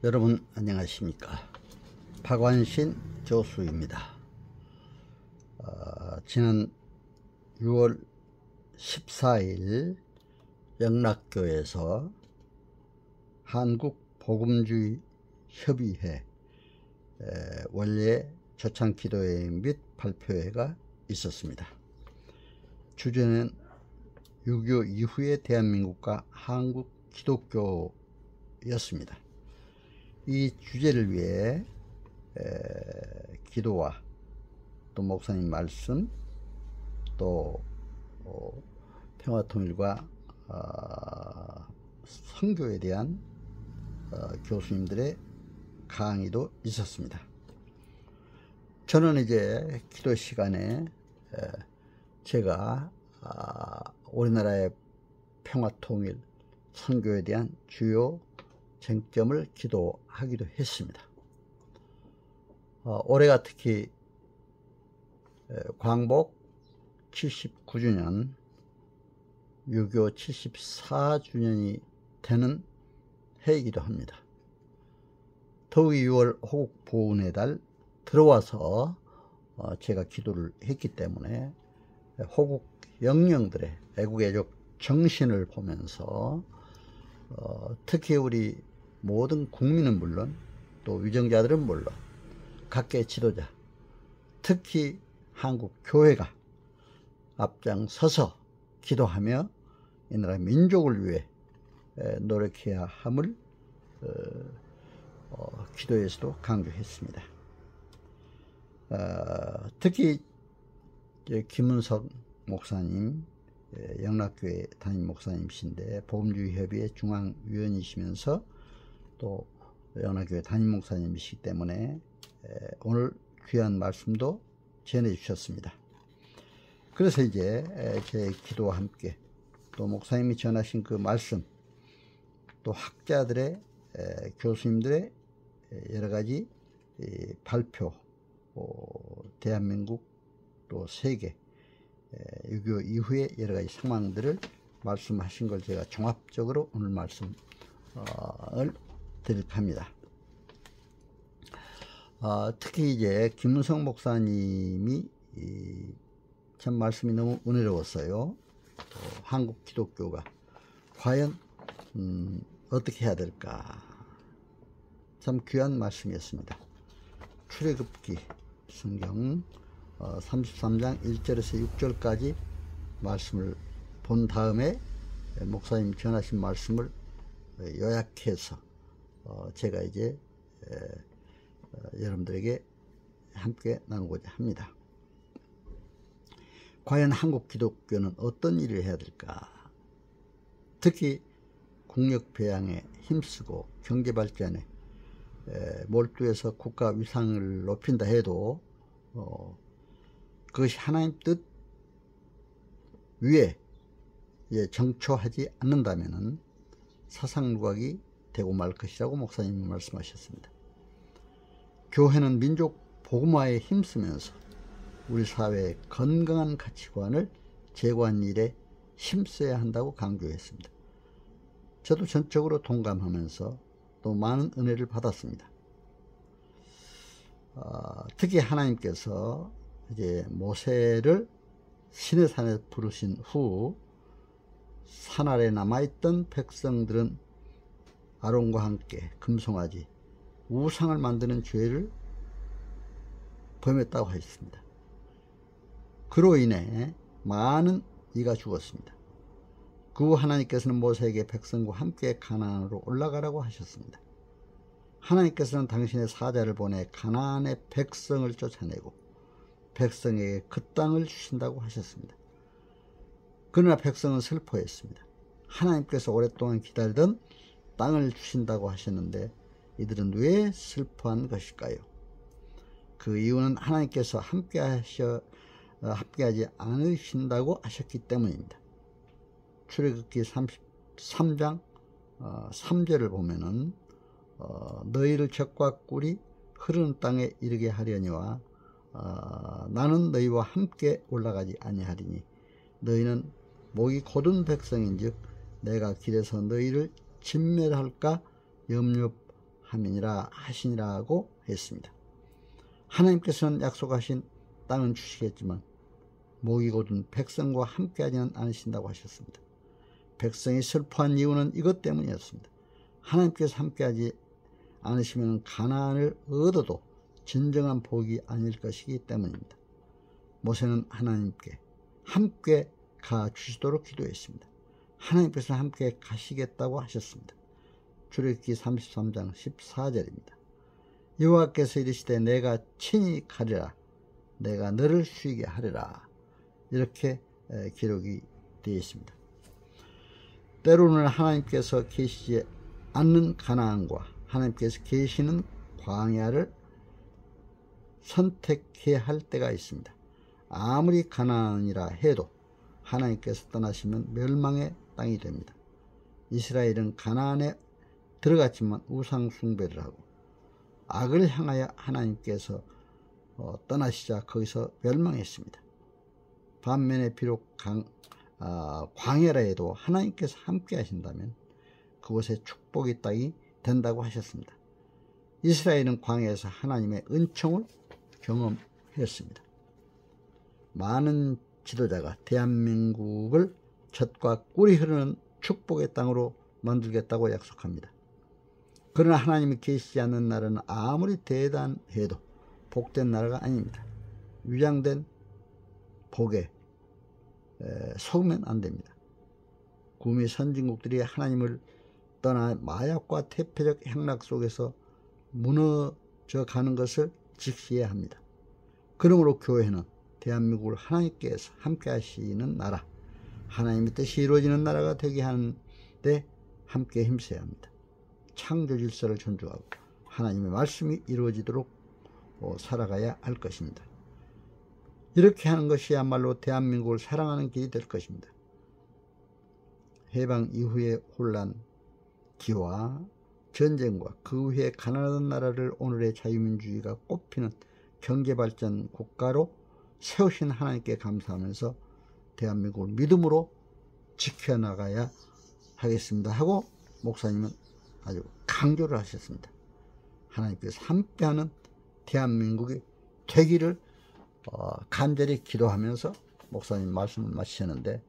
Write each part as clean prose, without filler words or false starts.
여러분 안녕하십니까. 박완신 교수입니다. 지난 6월 14일 영락교에서 한국복음주의협의회 원래 초창기도회 및 발표회가 있었습니다. 주제는 6.25 이후의 대한민국과 한국 기독교였습니다. 이 주제를 위해 기도와 또 목사님 말씀, 또 평화통일과 선교에 대한 교수님들의 강의도 있었습니다. 저는 이제 기도 시간에 제가 우리나라의 평화통일, 선교에 대한 주요 쟁점을 기도하기도 했습니다. 올해가 특히 광복 79주년, 6.25 74주년이 되는 해이기도 합니다. 더욱이 6월 호국보훈의 달 들어와서 제가 기도를 했기 때문에 호국 영령들의 애국애적 정신을 보면서 특히 우리 모든 국민은 물론 또 위정자들은 물론 각계 지도자, 특히 한국 교회가 앞장서서 기도하며 이 나라 민족을 위해 노력해야 함을 기도에서도 강조했습니다. 특히 김은석 목사님, 영락교회 담임 목사님이신데 복음주의협의회 중앙위원이시면서 또 영락교회 담임 목사님이시기 때문에 오늘 귀한 말씀도 전해 주셨습니다. 그래서 이제 제 기도와 함께 또 목사님이 전하신 그 말씀, 또 학자들의 교수님들의 여러가지 발표, 대한민국 또 세계 6.25 이후의 여러가지 상황들을 말씀하신 걸 제가 종합적으로 오늘 말씀을 드릴까 합니다. 특히 이제 김은성 목사님이 참 말씀이 너무 은혜로웠어요. 한국 기독교가 과연 어떻게 해야 될까, 참 귀한 말씀이었습니다. 출애굽기 성경 33장 1절에서 6절까지 말씀을 본 다음에 목사님 전하신 말씀을 요약해서 제가 이제 여러분들에게 함께 나누고자 합니다. 과연 한국 기독교는 어떤 일을 해야 될까? 특히 국력 배양에 힘쓰고 경제 발전에 몰두해서 국가 위상을 높인다 해도 그것이 하나님 뜻 위에 정초하지 않는다면 사상 누각이 되고 말 것이라고 목사님이 말씀하셨습니다. 교회는 민족 복음화에 힘쓰면서 우리 사회의 건강한 가치관을 제고하는 일에 힘써야 한다고 강조했습니다. 저도 전적으로 동감하면서 또 많은 은혜를 받았습니다. 특히 하나님께서 이제 모세를 시내산에 부르신 후 산 아래 남아있던 백성들은 아론과 함께 금송아지, 우상을 만드는 죄를 범했다고 하셨습니다. 그로 인해 많은 이가 죽었습니다. 그 후 하나님께서는 모세에게 백성과 함께 가나안으로 올라가라고 하셨습니다. 하나님께서는 당신의 사자를 보내 가나안의 백성을 쫓아내고 백성에게 그 땅을 주신다고 하셨습니다. 그러나 백성은 슬퍼했습니다. 하나님께서 오랫동안 기다리던 땅을 주신다고 하셨는데 이들은 왜 슬퍼한 것일까요? 그 이유는 하나님께서 함께하지 않으신다고 하셨기 때문입니다. 출애굽기 33장 3절을 보면은 너희를 적과 꿀이 흐르는 땅에 이르게 하려니와 나는 너희와 함께 올라가지 아니하리니 너희는 목이 곧은 백성인즉 내가 길에서 너희를 진멸할까 염려하였느니라 함이니라 하시니라고 했습니다. 하나님께서는 약속하신 땅은 주시겠지만 목이 곧은 백성과 함께하지는 않으신다고 하셨습니다. 백성이 슬퍼한 이유는 이것 때문이었습니다. 하나님께서 함께하지 않으시면 가나안을 얻어도 진정한 복이 아닐 것이기 때문입니다. 모세는 하나님께 함께 가 주시도록 기도했습니다. 하나님께서 함께 가시겠다고 하셨습니다. 출애굽기 33장 14절입니다. 여호와께서 이르시되 내가 친히 가리라 내가 너를 쉬게 하리라 이렇게 기록이 되어 있습니다. 때로는 하나님께서 계시지 않는 가나안과 하나님께서 계시는 광야를 선택해야 할 때가 있습니다. 아무리 가나안이라 해도 하나님께서 떠나시면 멸망의 땅이 됩니다. 이스라엘은 가나안에 들어갔지만 우상 숭배를 하고 악을 향하여 하나님께서 떠나시자 거기서 멸망했습니다. 반면에 비록 광야라 해도 하나님께서 함께 하신다면 그곳에 축복의 땅이 된다고 하셨습니다. 이스라엘은 광야에서 하나님의 은총을 경험했습니다. 많은 지도자가 대한민국을 젖과 꿀이 흐르는 축복의 땅으로 만들겠다고 약속합니다. 그러나 하나님이 계시지 않는 나라는 아무리 대단해도 복된 나라가 아닙니다. 위장된 복에 속으면 안 됩니다. 구미 선진국들이 하나님을 떠나 마약과 태폐적 행락 속에서 무너져 가는 것을 직시해야 합니다. 그러므로 교회는 대한민국을 하나님께서 함께 하시는 나라, 하나님의 뜻이 이루어지는 나라가 되게 하는데 함께 힘써야 합니다. 창조 질서를 존중하고 하나님의 말씀이 이루어지도록 살아가야 할 것입니다. 이렇게 하는 것이야말로 대한민국을 사랑하는 길이 될 것입니다. 해방 이후의 혼란, 기와 전쟁과 그 후에 가난하던 나라를 오늘의 자유민주주의가 꼽히는 경제발전 국가로 세우신 하나님께 감사하면서 대한민국을 믿음으로 지켜나가야 하겠습니다 하고 목사님은 아주 강조를 하셨습니다. 하나님께서 함께하는 대한민국이 되기를 간절히 기도하면서 목사님 말씀을 마치셨는데,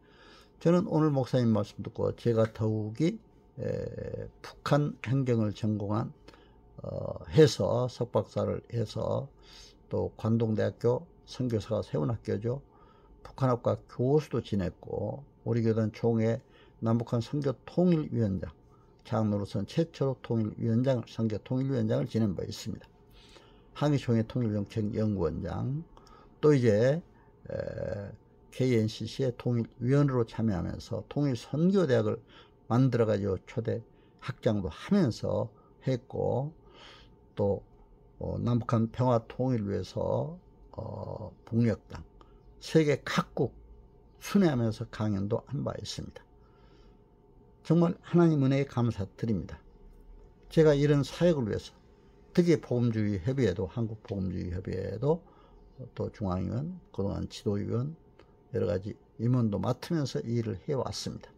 저는 오늘 목사님 말씀 듣고 제가 더욱이 북한 행정을 전공한 해서 석박사를 해서 또 관동대학교 선교사가 세운 학교죠. 북한학과 교수도 지냈고 우리 교단 총회 남북한 선교통일위원장 장로로서는 최초로 선교통일위원장을 지낸 바 있습니다. 한기총회 통일정책연구원장, 또 이제 KNCC의 통일위원으로 참여하면서 통일선교대학을 만들어가지고 초대 학장도 하면서 했고, 또 남북한 평화 통일을 위해서 북녘당 세계 각국 순회하면서 강연도 한 바 있습니다. 정말 하나님 은혜에 감사드립니다. 제가 이런 사역을 위해서 특히 복음주의 협의회도, 한국 복음주의 협의회도 또 중앙위원, 그동안 지도위원 여러 가지 임원도 맡으면서 이 일을 해왔습니다.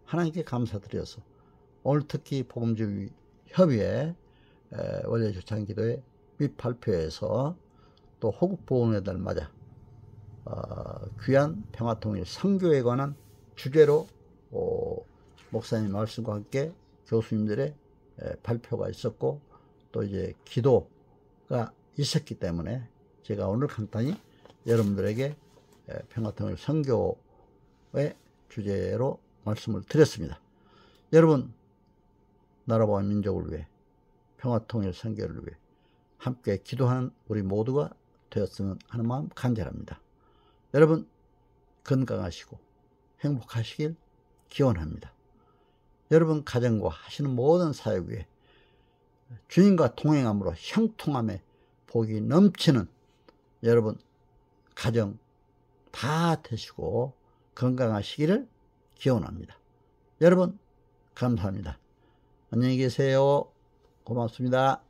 하나님께 감사드려서 오늘 특히 복음주의 협의회 원래 조창기도회 및 발표에서 또 호국보훈의 맞아 귀한 평화통일 선교에 관한 주제로 목사님 말씀과 함께 교수님들의 발표가 있었고, 또 이제 기도가 있었기 때문에 제가 오늘 간단히 여러분들에게 평화통일 선교의 주제로 말씀을 드렸습니다. 여러분, 나라와 민족을 위해 평화통일 선교를 위해 함께 기도하는 우리 모두가 되었으면 하는 마음 간절합니다. 여러분 건강하시고 행복하시길 기원합니다. 여러분 가정과 하시는 모든 사역 위에 주님과 동행함으로 형통함에 복이 넘치는 여러분 가정 다 되시고 건강하시기를 기원합니다. 여러분 감사합니다. 안녕히 계세요. 고맙습니다.